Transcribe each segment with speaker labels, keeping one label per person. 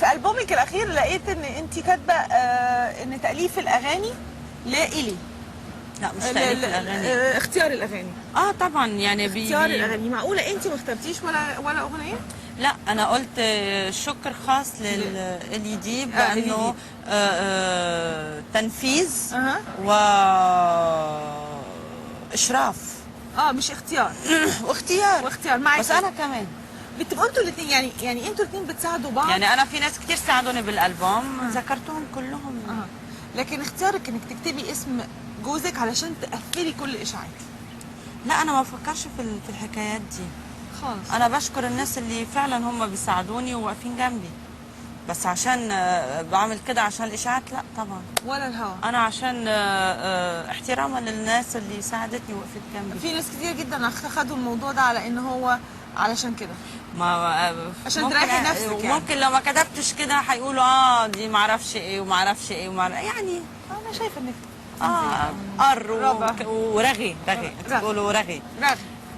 Speaker 1: في ألبومك الأخير لقيت إن أنت كاتبة إن تأليف الأغاني لإلي.
Speaker 2: لا مش تأليف الأغاني،
Speaker 1: اختيار الأغاني.
Speaker 2: طبعا يعني
Speaker 1: اختيار الأغاني. معقولة أنت ما اخترتيش ولا أغنية؟
Speaker 2: لا أنا قلت شكر خاص لإلي دي بأنه تنفيذ وإشراف.
Speaker 1: مش اختيار.
Speaker 2: واختيار
Speaker 1: معاكي.
Speaker 2: بس أنا كمان
Speaker 1: بتبقوا انتوا الاثنين يعني انتوا الاثنين بتساعدوا بعض.
Speaker 2: يعني أنا في ناس كتير ساعدوني بالألبوم ذكرتهم كلهم.
Speaker 1: لكن اختيارك انك تكتبي اسم جوزك علشان تقفلي كل الاشاعات.
Speaker 2: لا أنا ما بفكرش في الحكايات دي
Speaker 1: خالص.
Speaker 2: أنا بشكر الناس اللي فعلا هم بيساعدوني وواقفين جنبي، بس عشان بعمل كده عشان الإشاعات لا طبعا،
Speaker 1: ولا الهوا.
Speaker 2: أنا عشان احتراما للناس اللي ساعدتني ووقفت جنبي.
Speaker 1: في ناس كتير جدا خدوا الموضوع ده على إن هو علشان كده، عشان تريحي نفسك. يعني
Speaker 2: ممكن لو ما كتبتش كده هيقولوا دي معرفش ايه ومعرفش ايه يعني
Speaker 1: انا شايفه انك
Speaker 2: ورغي تقولوا رغي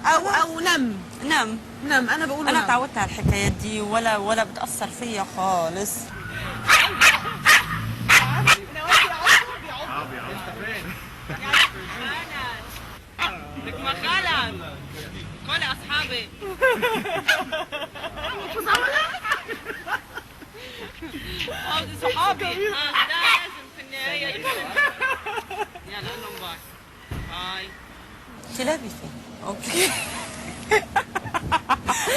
Speaker 1: او
Speaker 2: نم.
Speaker 1: انا بقول
Speaker 2: انا اتعودت على الحكايات دي ولا بتاثر فيا خالص. لك ما خالد كل اصحابي صحابي لازم في النهايه يلا لهم باي هاي كلابي فين. اوكي.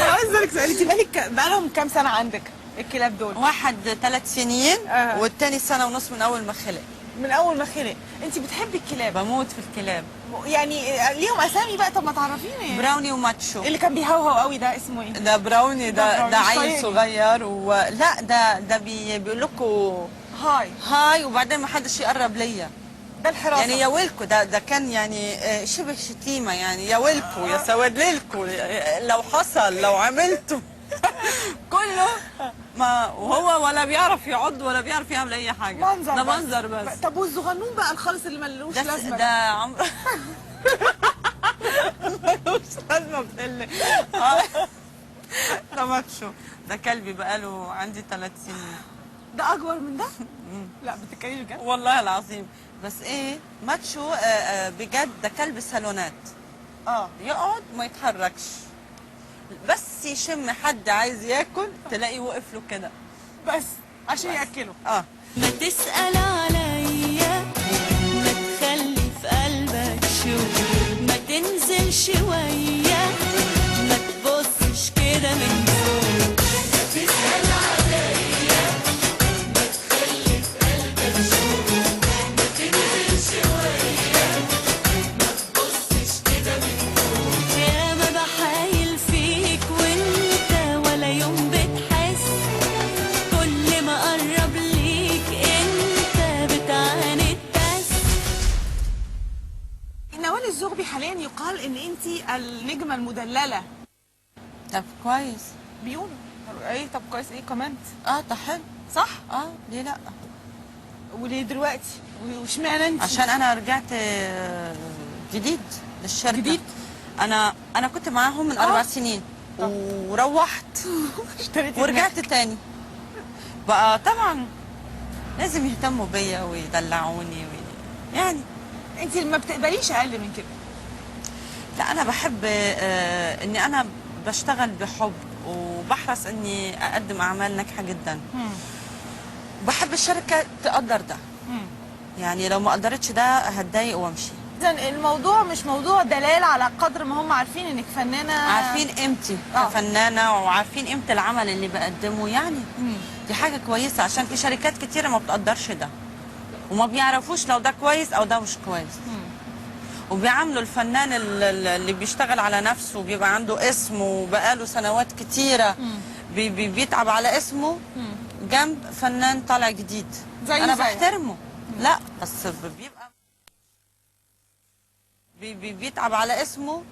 Speaker 1: انا عايز اسالك سؤال، انت بقالهم كام سنه عندك الكلاب دول؟
Speaker 2: واحد 3 سنين والتاني سنه ونص من اول ما خلق.
Speaker 1: من اول ما خلق. انت بتحبي الكلاب؟
Speaker 2: بموت في الكلاب.
Speaker 1: يعني ليهم اسامي بقى؟ طب ما تعرفيني.
Speaker 2: براوني وماتشو.
Speaker 1: اللي كان بيهوهو قوي ده اسمه ايه؟
Speaker 2: ده براوني. ده عيل صغير لا ده بيقول لكم هاي وبعدين ما حدش يقرب ليا.
Speaker 1: ده الحراسه
Speaker 2: يعني يا ويلكو. ده كان يعني شبه شتيمه يعني. يا ويلكو يا سواد ليلكو لو حصل لو عملته كله ما وهو ولا بيعرف يعض ولا بيعرف يعمل اي حاجه. ده منظر بس.
Speaker 1: طب والصغنون بقى الخالص اللي ملوش لازمه
Speaker 2: ده عمره ملوش لازمه بتقلي. ده ماتشو. ده كلبي بقاله عندي 3 سنين.
Speaker 1: ده اكبر من ده؟ لا بتتكلمي بجد؟
Speaker 2: والله العظيم. بس ايه ماتشو بجد ده كلب صالونات. يقعد ما يتحركش، بس يشم حد عايز ياكل تلاقيه وقف له كده
Speaker 1: بس عشان ياكله.
Speaker 3: ما تسأل عليا، ما تخلي في قلبك شوق، ما تنزل شوية، ما تبصش كده من فوق. ما تسأل عليا، ما تخلي في قلبك شوق، ما تنزل شوية، ما تبصش كده من فوق. يا ما بحايل فيك وانت ولا يوم بتحس، كل ما قرب ليك انت بتعاند بس.
Speaker 1: نوال الزغبي حاليا يقال ان انت النجمه المدلله.
Speaker 2: طب كويس.
Speaker 1: بيقولوا ايه؟ طب كويس ايه كومنت؟
Speaker 2: ده حلو
Speaker 1: صح؟
Speaker 2: ليه لا؟
Speaker 1: وليه دلوقتي؟ واشمعنى انت؟
Speaker 2: عشان انا رجعت جديد للشركه.
Speaker 1: جديد؟
Speaker 2: انا كنت معاهم من 4 سنين وروحت ورجعت تاني. بقى طبعا لازم يهتموا بيا ويدلعوني يعني.
Speaker 1: انت ما بتقبليش اقل من كده؟
Speaker 2: لا انا بحب اني انا بشتغل بحب وبحرص اني اقدم اعمال ناجحه جدا. بحب الشركه تقدر ده. يعني لو ما قدرتش ده هتضايق وامشي.
Speaker 1: اذا الموضوع مش موضوع دلال على قدر ما هم عارفين انك فنانه،
Speaker 2: عارفين قيمتي كفنانه وعارفين قيمه العمل اللي بقدمه يعني. دي حاجه كويسه عشان في شركات كتيره ما بتقدرش ده وما بيعرفوش لو ده كويس او ده مش كويس. وبيعاملوا الفنان اللي بيشتغل على نفسه بيبقى عنده اسم وبقاله سنوات كتيره بيتعب على اسمه جنب فنان طالع جديد. انا بحترمه. لا بس بيبقى بيتعب على اسمه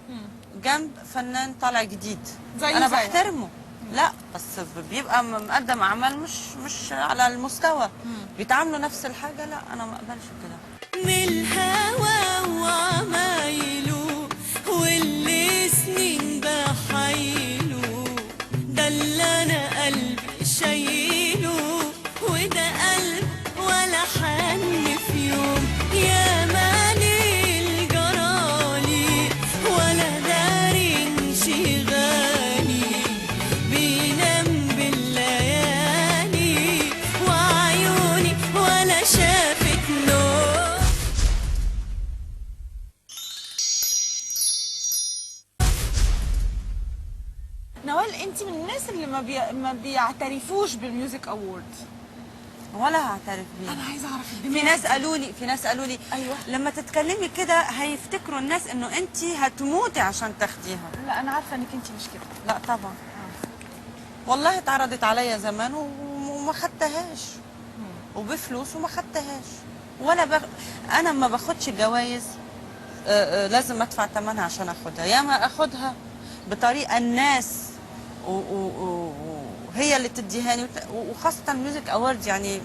Speaker 2: جنب فنان طالع جديد. انا بحترمه. لا بس بيبقى مقدم اعمال مش على المستوى. بيتعاملوا نفس الحاجه. لا انا ما اقبلش كده.
Speaker 3: من الهوى وعمايله واللي سنين بحايله، ده اللي انا قلبي شايله.
Speaker 1: ما بيعترفوش بالميوزك اوورد.
Speaker 2: ولا هعترف بيه.
Speaker 1: انا عايزه اعرف الدماغ.
Speaker 2: في ناس قالوا لي
Speaker 1: ايوه
Speaker 2: لما تتكلمي كده هيفتكروا الناس انه انت هتموتي عشان تاخديها.
Speaker 1: لا انا عارفه انك انت مش كده.
Speaker 2: لا طبعا. والله اتعرضت عليا زمان وما خدتهاش، وبفلوس وما خدتهاش. انا ما باخدش جوائز لازم ادفع ثمنها عشان اخدها. ياما اخدها بطريقه الناس وهي اللي تديهاني، وخاصه ميوزك اوورد يعني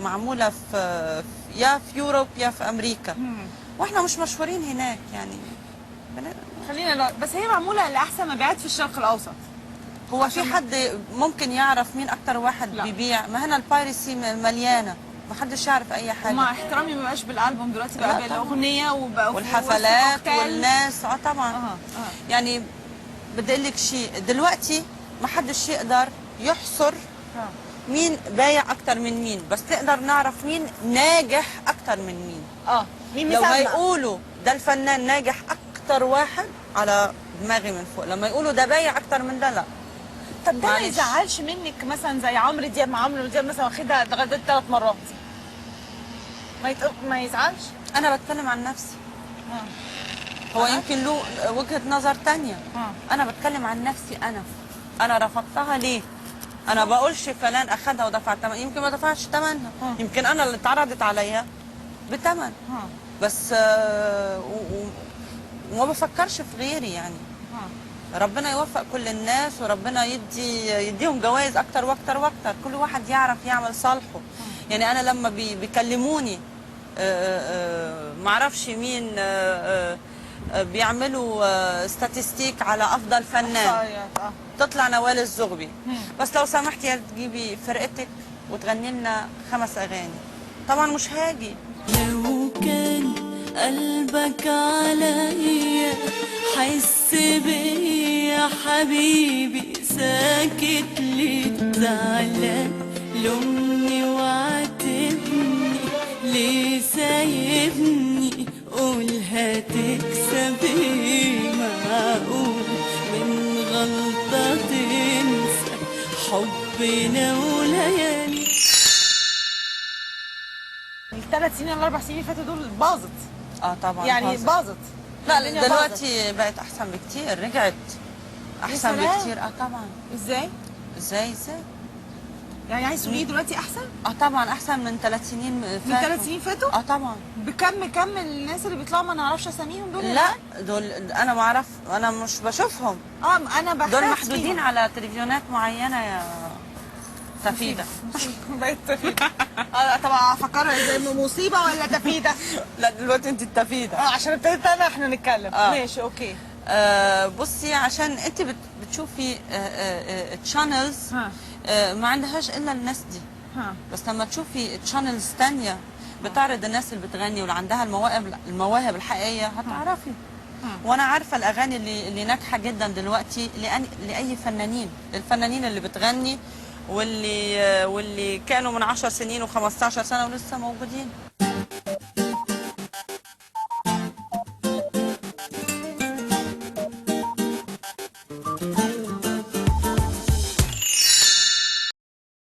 Speaker 2: معموله يا في يوروب يا في امريكا، واحنا مش مشهورين هناك يعني.
Speaker 1: خلينا بس هي معموله لاحسن مبيعات في الشرق الاوسط.
Speaker 2: هو في حد ممكن يعرف مين اكتر واحد
Speaker 1: لا.
Speaker 2: بيبيع؟ ما هنا البايرسي مليانه، ما حدش يعرف اي حاجه.
Speaker 1: ومع احترامي ما بقاش بالالبوم دلوقتي، بقى بالاغنيه
Speaker 2: والحفلات والناس. طبعا. يعني بدي اقول لك شيء، دلوقتي ما حدش يقدر يحصر مين بايع اكتر من مين، بس نقدر نعرف مين ناجح اكتر من مين.
Speaker 1: مين
Speaker 2: لو هيقولوا ده الفنان ناجح اكتر واحد على دماغي من فوق، لما يقولوا ده بايع اكتر من ده لا.
Speaker 1: طب ده ما يزعلش منك مثلا زي عمرو دياب؟ مع عمرو دياب مثلا واخدها اتغدت 3 مرات، ما يزعلش؟
Speaker 2: انا بتكلم عن نفسي. هو يمكن له وجهة نظر تانية. انا بتكلم عن نفسي. انا رفضتها ليه؟ انا بقولش فلان اخدها ودفع ثمن، يمكن ما دفعش ثمنها، يمكن انا اللي اتعرضت عليا بثمن، بس وما بفكرش في غيري يعني. ربنا يوفق كل الناس، وربنا يديهم جوائز اكتر واكتر واكتر، كل واحد يعرف يعمل صالحه. يعني انا لما بيكلموني معرفش مين بيعملوا ستاتستيك على افضل فنان، تطلع نوال الزغبي. بس لو سمحتي يا تجيبي فرقتك وتغني لنا 5 اغاني، طبعا مش هاجي.
Speaker 3: لو كان قلبك عليا حس بيا حبيبي، ساكت ليه زعلان؟ لومني وعاتبني ليه سايبني؟ قول هتكسب ايه؟ معقول من غلطة تنسى حبنا وليالي؟
Speaker 1: ال3 سنين ولا 4 سنين اللي فاتوا دول باظت.
Speaker 2: طبعا
Speaker 1: يعني باظت.
Speaker 2: لا دلوقتي بقت احسن بكتير، رجعت احسن بكتير. طبعا.
Speaker 1: ازاي؟ يعني عايز تقولي دلوقتي احسن؟
Speaker 2: طبعا احسن من 3 سنين فاتوا.
Speaker 1: من 3 سنين فاتوا؟
Speaker 2: طبعا.
Speaker 1: بكم الناس اللي بيطلعوا ما نعرفش اساميهم دول؟
Speaker 2: لا دول انا ما اعرف، انا مش بشوفهم.
Speaker 1: انا بحس
Speaker 2: دول محدودين على تلفزيونات معينه يا تفيده.
Speaker 1: بقت تفيده. طبعا افكرها زي مصيبه ولا تفيده؟
Speaker 2: لا دلوقتي انت التفيده.
Speaker 1: عشان ابتديت احنا نتكلم. ماشي اوكي.
Speaker 2: بصي عشان انت بتشوفي تشانلز ما عندهاش الا الناس دي. بس لما تشوفي تشانلز ثانيه بتعرض الناس اللي بتغني واللي عندها المواهب الحقيقيه هتعرفي. وانا عارفه الاغاني اللي ناجحه جدا دلوقتي لاي فنانين، الفنانين اللي بتغني واللي كانوا من 10 سنين و15 سنه ولسه موجودين.